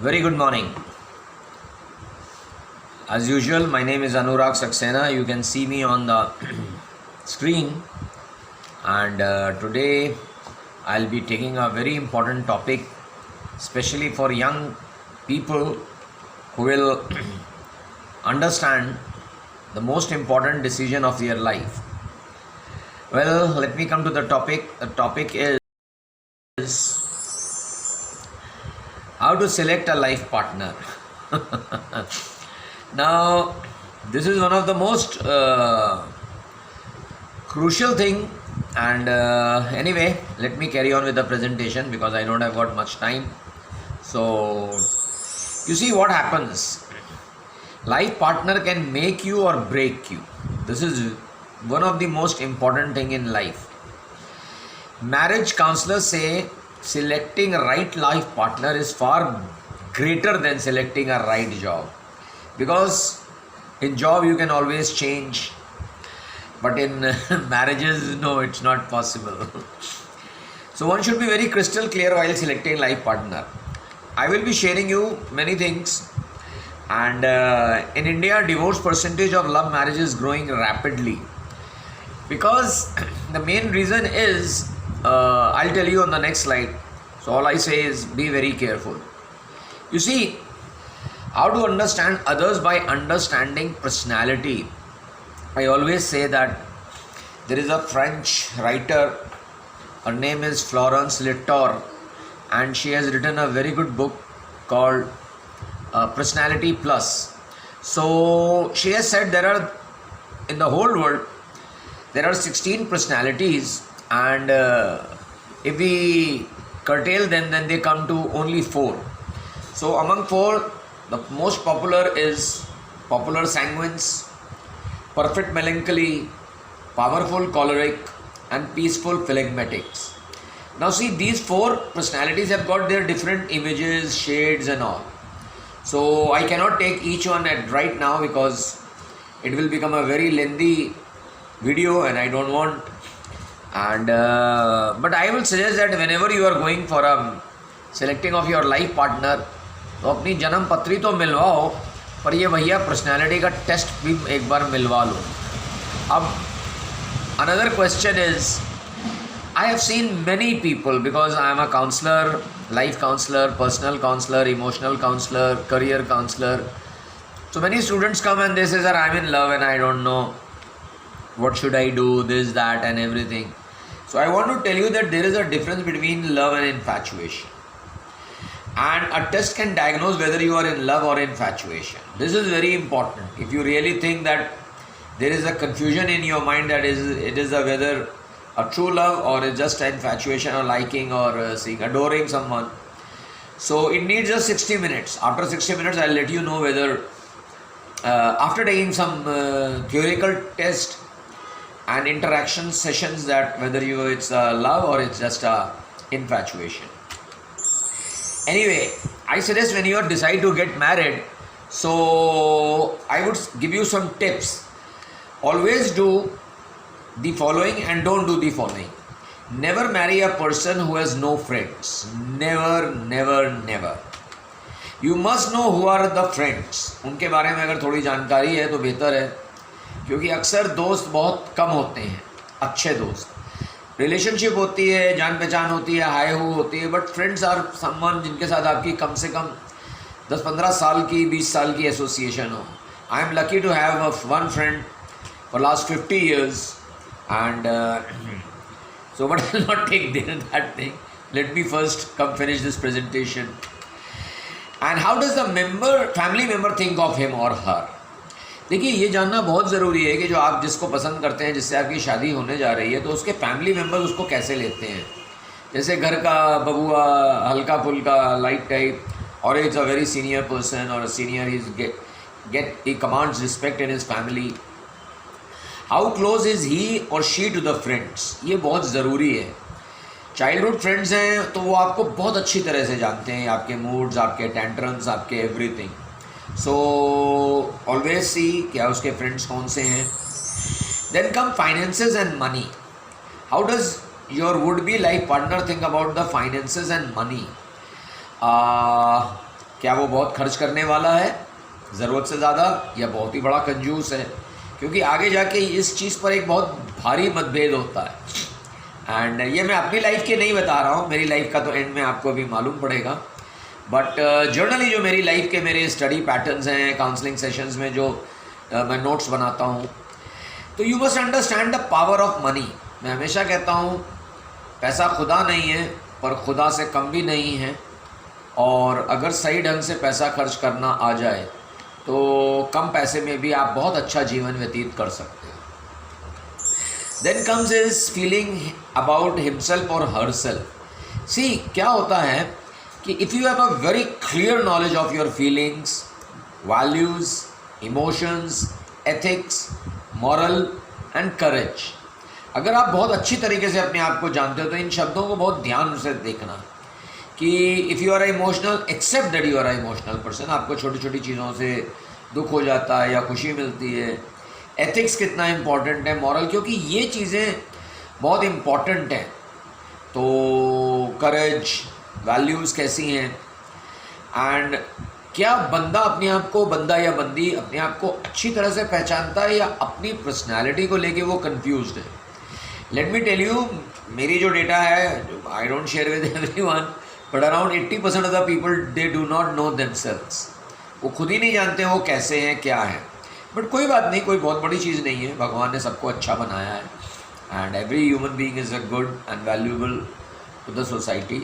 Very good morning. As usual, my name is Anurag Saxena. You can see me on the screen, and today I'll be taking a very important topic, especially for young people who will understand the most important decision of their life. Well, let me come to the topic. The topic is how to select a life partner. Now, this is one of the most crucial thing, and anyway, let me carry on with the presentation because I don't have got much time. So, you see what happens. Life partner can make you or break you. This is one of the most important thing in life. Marriage counselors say selecting a right life partner is far greater than selecting a right job, because in job you can always change, but in marriages, no, it's not possible. So one should be very crystal clear while selecting life partner. I will be sharing you many things, and in India, divorce percentage of love marriage is growing rapidly, because the main reason is I'll tell you on the next slide. So all I say is be very careful. You see, how to understand others by understanding personality. I always say that there is a French writer, her name is Florence Latour, and she has written a very good book called Personality Plus. So she has said there are, in the whole world, there are 16 personalities, and if we curtail them, then they come to only 4. So among 4, the most popular is popular sanguines, perfect melancholy, powerful choleric, and peaceful phlegmatics. Now see, these 4 personalities have got their different images, shades and all. So I cannot take each one at right now because it will become a very lengthy video and I don't want. And but I will suggest that whenever you are going for a selecting of your life partner, तो अपनी जन्म पत्री तो मिलवाओ, पर ये भैया personality का test भी एक बार मिलवा लो. अब another question is, I have seen many people, because I am a counselor, life counselor, personal counselor, emotional counselor, career counselor. So many students come and they say, sir, I am in love and I don't know what should I do, this, that and everything. So I want to tell you that there is a difference between love and infatuation. And a test can diagnose whether you are in love or infatuation. This is very important. If you really think that there is a confusion in your mind that it is a whether a true love or it's just infatuation or liking or seeing, adoring someone. So it needs just 60 minutes. After 60 minutes, I'll let you know whether after taking some theoretical test and interaction sessions, that whether it's a love or it's just a infatuation. Anyway, I suggest when you decide to get married, so I would give you some tips. Always do the following and don't do the following. Never marry a person who has no friends. Never, never, never. You must know who are the friends. उनके बारे में अगर थोड़ी जानकारी है तो बेहतर है, क्योंकि अक्सर दोस्त बहुत कम होते हैं, अच्छे दोस्त. रिलेशनशिप होती है, जान पहचान होती है, हाय हू होती है, बट फ्रेंड्स आर समवन जिनके साथ आपकी कम से कम 10-15 साल की, 20 साल की एसोसिएशन हो. I am lucky to have one friend for last 50 years, and so but I will not take that thing. Let me first come finish this presentation. And how does the family member think of him or her? देखिए, ये जानना बहुत ज़रूरी है कि जो आप जिसको पसंद करते हैं, जिससे आपकी शादी होने जा रही है, तो उसके फैमिली मेम्बर्स उसको कैसे लेते हैं. जैसे घर का बबुआ, हल्का फुल्का, लाइट टाइप, और it's a very senior person और senior, he commands respect in his family. How close is he और शी टू द फ्रेंड्स, ये बहुत ज़रूरी है. चाइल्डहुड फ्रेंड्स हैं तो वो आपको बहुत अच्छी तरह से जानते हैं, आपके मूड्स, आपके टेंट्रम्स, आपके एवरीथिंग. सो ऑलवेज सी क्या उसके फ्रेंड्स कौन से हैं. Then come finances and money. How does your would be life partner think about the finances and money. क्या वो बहुत खर्च करने वाला है ज़रूरत से ज़्यादा, या बहुत ही बड़ा कंजूस है? क्योंकि आगे जाके इस चीज़ पर एक बहुत भारी मतभेद होता है। एंड ये मैं अपनी लाइफ के नहीं बता रहा हूँ, मेरी लाइफ का तो एंड में आपको अभी मालूम पड़ेगा, बट जनरली जो मेरी लाइफ के मेरे स्टडी पैटर्न्स हैं, काउंसलिंग सेशंस में जो मैं नोट्स बनाता हूँ, तो you must understand the power of money. मैं हमेशा कहता हूँ पैसा खुदा नहीं है, पर खुदा से कम भी नहीं है, और अगर सही ढंग से पैसा खर्च करना आ जाए तो कम पैसे में भी आप बहुत अच्छा जीवन व्यतीत कर सकते हो। Then comes his feeling about himself और हरसेल्फ। सी क्या होता है कि if you have a very clear knowledge of your feelings, values, emotions, ethics, moral and courage, अगर आप बहुत अच्छी तरीके से अपने आप को जानते हो तो इन शब्दों को बहुत ध्यान से देखना कि if you are emotional, accept that you are a emotional person. आपको छोटी छोटी चीज़ों से दुख हो जाता है या खुशी मिलती है। एथिक्स कितना इम्पॉर्टेंट है, मॉरल, क्योंकि ये चीज़ें बहुत इम्पॉर्टेंट हैं। तो करेज, वैल्यूज़ कैसी हैं, एंड क्या बंदा अपने आप को, बंदा या बंदी अपने आप को अच्छी तरह से पहचानता है या अपनी पर्सनैलिटी को लेके वो कंफ्यूज्ड है। लेट मी टेल यू, मेरी जो डेटा है, I don't share with everyone, but around 80% of the people they do not know themselves. वो खुद ही नहीं जानते वो कैसे हैं, क्या है। बट कोई बात नहीं, कोई बहुत बड़ी चीज़ नहीं है, भगवान ने सबको अच्छा बनाया है, and every human being is a good and valuable to the society.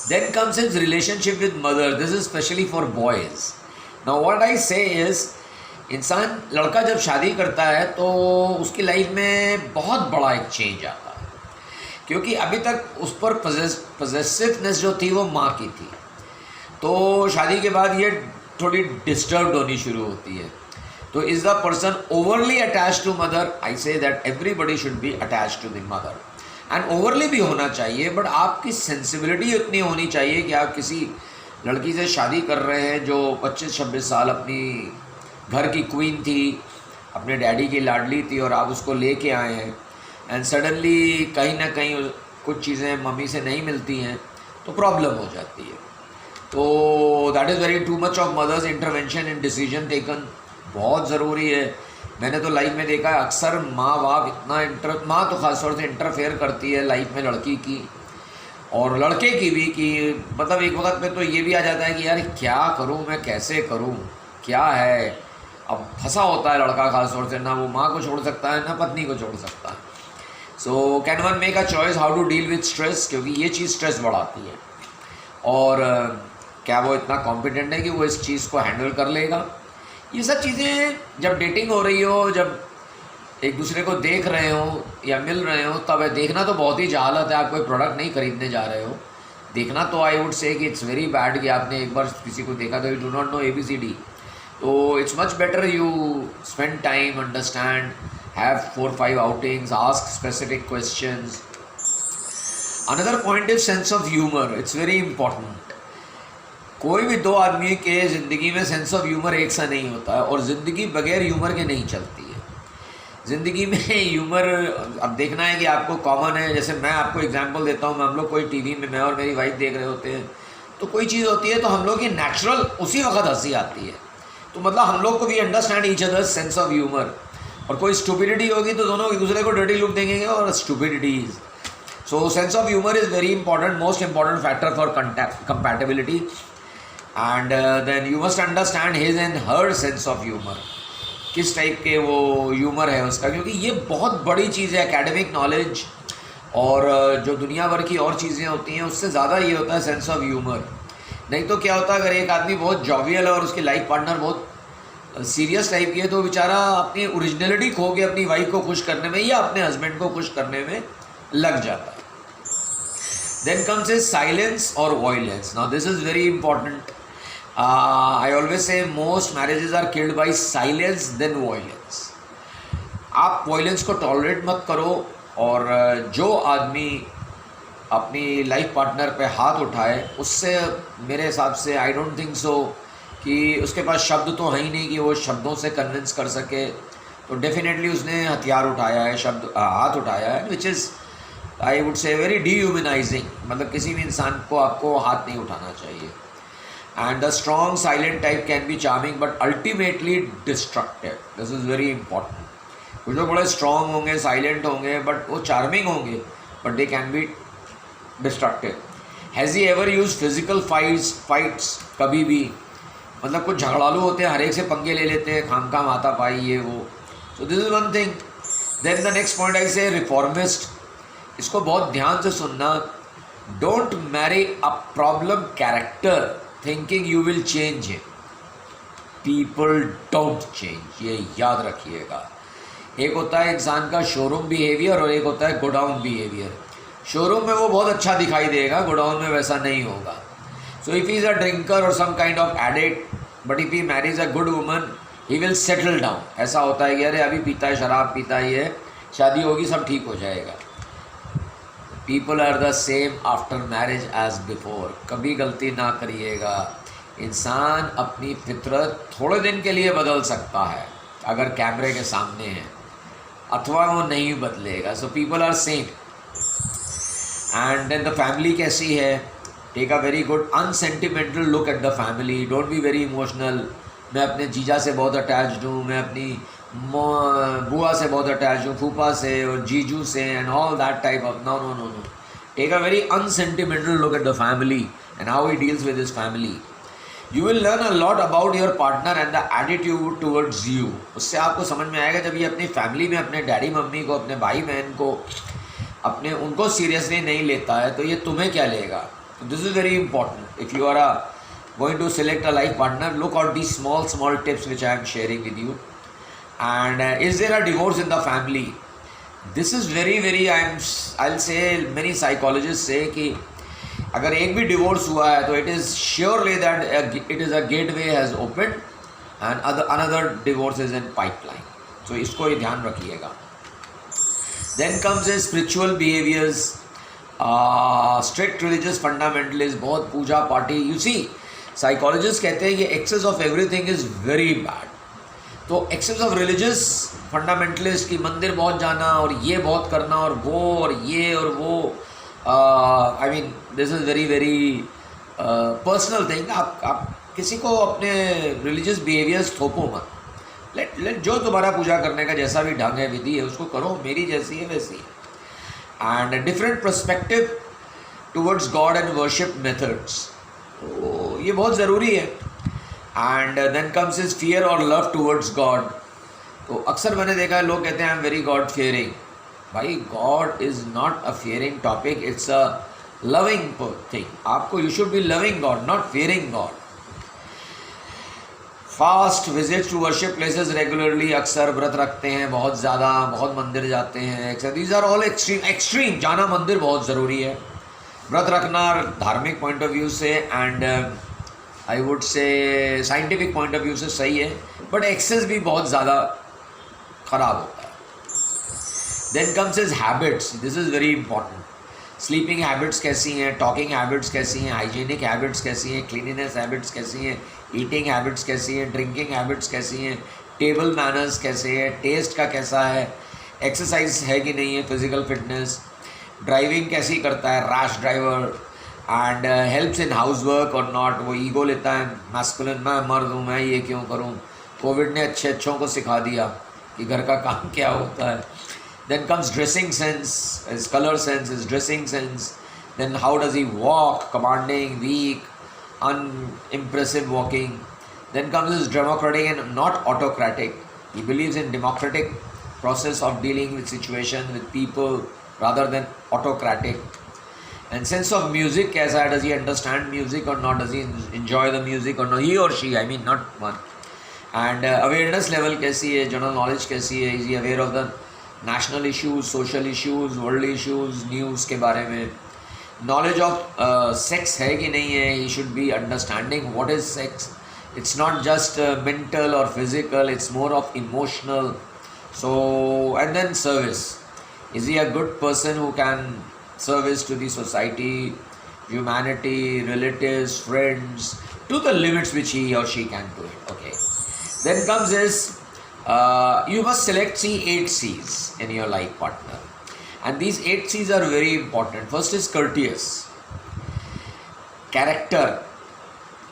Then comes his relationship with mother. This is specially for boys. Now what I say is, इंसान, लड़का जब शादी करता है तो उसकी लाइफ में बहुत बड़ा एक चेंज आता है, क्योंकि अभी तक उस पर पजेसिवनेस जो थी वो माँ की थी। तो शादी के बाद ये थोड़ी डिस्टर्ब होनी शुरू होती है। तो is the person overly attach to mother? I say that everybody should be attach to the mother, and overly भी होना चाहिए, बट आपकी सेंसिबिलिटी उतनी होनी चाहिए कि आप किसी लड़की से शादी कर रहे हैं जो 25-26 साल अपनी घर की क्वीन थी, अपने डैडी की लाडली थी, और आप उसको लेके आए हैं, एंड सडनली कहीं ना कहीं कुछ चीज़ें मम्मी से नहीं मिलती हैं तो प्रॉब्लम हो जाती है। तो that is very too much of mother's intervention in decision taken, बहुत ज़रूरी है। मैंने तो लाइफ में देखा है अक्सर माँ बाप इतना माँ तो ख़ासतौर से इंटरफेयर करती है लाइफ में लड़की की और लड़के की भी, कि मतलब एक वक्त पे तो ये भी आ जाता है कि यार क्या करूँ मैं, कैसे करूँ, क्या है। अब फंसा होता है लड़का ख़ासतौर से, ना वो माँ को छोड़ सकता है ना पत्नी को छोड़ सकता है। So can one make a choice how to deal with stress, क्योंकि ये चीज़ स्ट्रेस बढ़ाती है। और क्या वो इतना कॉम्पिटेंट है कि वो इस चीज़ को हैंडल कर लेगा। ये सब चीज़ें जब डेटिंग हो रही हो, जब एक दूसरे को देख रहे हो या मिल रहे हो, तब देखना तो बहुत ही जहालत है। आप कोई प्रोडक्ट नहीं खरीदने जा रहे हो, देखना तो आई वुड से कि इट्स वेरी बैड कि आपने एक बार किसी को देखा तो you do not know ABCD। तो it's much better you spend time, understand, have 4-5 outings, ask specific questions. Another point is sense of humor. It's very important. कोई भी दो आदमी के ज़िंदगी में सेंस ऑफ ह्यूमर एक सा नहीं होता है, और ज़िंदगी बगैर ह्यूमर के नहीं चलती है। ज़िंदगी में ह्यूमर अब देखना है कि आपको कॉमन है। जैसे मैं आपको एग्जांपल देता हूँ, हम लोग कोई टीवी में, मैं और मेरी वाइफ देख रहे होते हैं, तो कोई चीज़ होती है तो हम लोग की नेचुरल उसी वक्त हंसी आती है। तो मतलब हम लोग को भी understand each other sense of humour. और कोई स्टूपिडिटी होगी तो दोनों एक दूसरे को डर्टी लुक देंगे और stupidities. So sense of humour is very important, most important factor for compatibility. And then you must understand his and her sense of humour, किस टाइप के वो ह्यूमर है उसका, क्योंकि ये बहुत बड़ी चीज़ है। एकेडमिक नॉलेज और जो दुनिया भर की और चीज़ें होती हैं उससे ज़्यादा ये होता है सेंस ऑफ ह्यूमर। नहीं तो क्या होता है, अगर एक आदमी बहुत जॉवियल है और उसकी लाइफ पार्टनर बहुत सीरियस टाइप की है, तो बेचारा अपनी ओरिजिनलिटी खो के अपनी वाइफ को खुश करने में या अपने हस्बैंड को खुश करने में लग जाता है। देन कम्स इज साइलेंस और violence. Now this is very important. I always say most marriages are killed by silence then violence. आप वॉयलेंस को टॉलरेट मत करो, और जो आदमी अपनी लाइफ पार्टनर पे हाथ उठाए उससे मेरे हिसाब से आई डोंट थिंक सो कि उसके पास शब्द तो है ही नहीं कि वो शब्दों से कन्विंस कर सके। तो डेफिनेटली उसने हथियार उठाया है, हाथ उठाया है, which is I would say very dehumanising. मतलब किसी भी इंसान को आपको हाथ नहीं उठाना चाहिए। And the strong silent type can be charming but ultimately destructive. This is very important. कुछ लोग बड़े strong होंगे, silent होंगे, but वो charming होंगे, but they can be destructive. Has he ever used physical fights? कभी भी, मतलब कुछ झगड़ालू होते हैं, हर एक से पंगे ले लेते हैं, खाम खाम आता पाई ये वो. So this is one thing. Then the next point I say reformist. इसको बहुत ध्यान से सुनना. Don't marry a problem character thinking you will change it. People don't change. ये याद रखिएगा. एक होता है इंसान का शोरूम बिहेवियर और एक होता है गोडाउन बिहेवियर. शोरूम में वो बहुत अच्छा दिखाई देगा, गोडाउन में वैसा नहीं होगा. So if he is a drinker or some kind of addict, but if he marries a good woman, he will settle down. ऐसा होता है कि अरे अभी पीता है, शराब पीता है, ये शादी होगी सब ठीक हो जाएगा. People are the same after marriage as before. कभी गलती ना करिएगा. इंसान अपनी फितरत थोड़े दिन के लिए बदल सकता है अगर कैमरे के सामने है, अथवा वो नहीं बदलेगा. So people are same. And then the family कैसी है? Take a very good unsentimental look at the family. Don't be very emotional. मैं अपने जीजा से बहुत अटैच्ड हूँ, मैं अपनी बुआ से बहुत अटैच हूँ, फूफा से और जीजू से and all that type of. No no no no. Take a very unsentimental look at the family and how he deals with his family. You will learn a lot about your partner and the attitude towards you. उससे आपको समझ में आएगा जब ये अपनी family में अपने डैडी मम्मी को, अपने भाई बहन को, अपने उनको सीरियसली नहीं लेता है तो ये तुम्हें क्या लेगा. This is very important. If you are going to select a life partner, look out these small tips which I am sharing with you. And is there a divorce in the family? This is very I'll say many psychologists say कि अगर एक भी divorce हुआ है तो it is surely that it is a gateway has opened and another divorce is in pipeline. So इसको ये ध्यान रखिएगा. Then comes the spiritual behaviors. Strict religious fundamentalist, बहुत पूजा पाठी. You see, साइकोलॉजिस्ट कहते हैं कि excess of everything is very bad. तो एक्सेस ऑफ रिलीजियस फंडामेंटलिस्ट की मंदिर बहुत जाना और ये बहुत करना और वो और ये और वो, I mean this is very personal thing. आप किसी को अपने रिलीजियस बिहेवियर्स थोपो मत. लेट जो तुम्हारा पूजा करने का जैसा भी ढंग है, विधि है, उसको करो. मेरी जैसी है वैसी है. And different perspective towards God and worship methods. तो ये बहुत ज़रूरी है. And then comes is fear और लव टूवर्ड्स गॉड. तो अक्सर मैंने देखा है लोग कहते हैं I am very God fearing. भाई God is not a fearing topic, it's a loving thing. आपको you should be loving God, not fearing God. Fast visits to worship places regularly. अक्सर व्रत रखते हैं बहुत ज़्यादा, बहुत मंदिर जाते हैं. These are all extreme. जाना मंदिर बहुत ज़रूरी है, व्रत रखना धार्मिक पॉइंट ऑफ व्यू से and I would say scientific point of view से सही है, बट एक्सेस भी बहुत ज़्यादा खराब होता है. Then comes is habits. This is very important. Sleeping habits कैसी हैं, टॉकिंग हैबिट्स कैसी हैं, हाइजीनिक हैबिट्स कैसी हैं, क्लीनिनेस हैबिट्स कैसी हैं, ईटिंग हैबिट्स कैसी हैं, ड्रिंकिंग हैबिट्स कैसी हैं, टेबल मैनर्स कैसे हैं, टेस्ट का कैसा है, एक्सरसाइज है कि नहीं है, फिजिकल फिटनेस, ड्राइविंग कैसी करता है, rash driver, and helps in house work और नॉट. वो ईगो लेता है, मैस्कुलिन, मैं मर्द हूँ, मैं ये क्यों करूँ. कोविड ने अच्छों को सिखा दिया कि घर का काम क्या होता है. Then comes dressing sense, is colour sense, is dressing sense. Then how does he walk, commanding, weak, unimpressive walking. Then comes is democratic and not autocratic. He believes in democratic process of dealing with situation with people rather than autocratic. And sense of music कैसा है, does he understand music or not, does he enjoy the music or not, he or she, I mean not one. And awareness level कैसी है, general knowledge कैसी है, is he aware of the national issues, social issues, world issues, news के बारे में. knowledge of sex है कि नहीं है, he should be understanding what is sex. It's not just mental or physical, it's more of emotional. So, and then service. Is he a good person who can service to the society, humanity, relatives, friends, to the limits which he or she can do it? Okay. Then comes this, you must select 8 C's in your life partner. And these 8 C's are very important. First is courteous, character,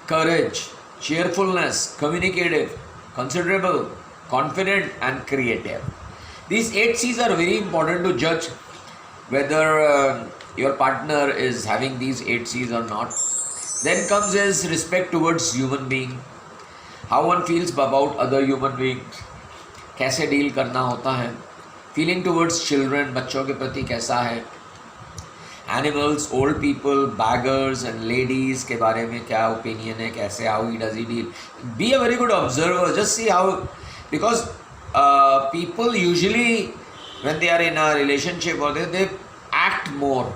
courage, cheerfulness, communicative, considerable, confident, and creative. These 8 C's are very important to judge whether your partner is having these 8 C's or not. Then comes his respect towards human being, how one feels about other human beings, कैसे deal करना होता है, feeling towards children, बच्चों के प्रति कैसा है, animals, old people, beggars and ladies के बारे में क्या ओपिनियन है, कैसे, how he does he deal. Be a very good observer, just see how, because people usually when they are in a relationship or they act more,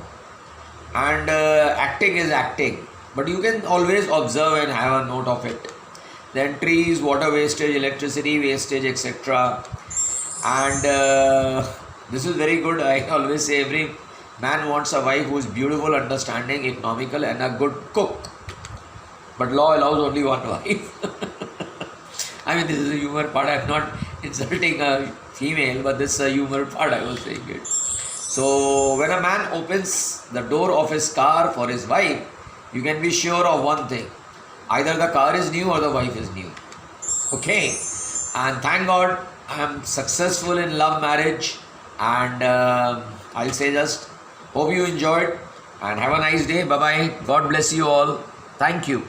and acting is acting, but you can always observe and have a note of it. Then trees, water wastage, electricity wastage, etc. And this is very good. I always say every man wants a wife who is beautiful, understanding, economical, and a good cook, but law allows only one wife. I mean, this is a humor part. I'm not insulting a female, but this is a humor part. I was saying it. So, when a man opens the door of his car for his wife, you can be sure of one thing: either the car is new or the wife is new. Okay, and thank God I am successful in love marriage, and I'll say just hope you enjoyed and have a nice day. Bye bye. God bless you all. Thank you.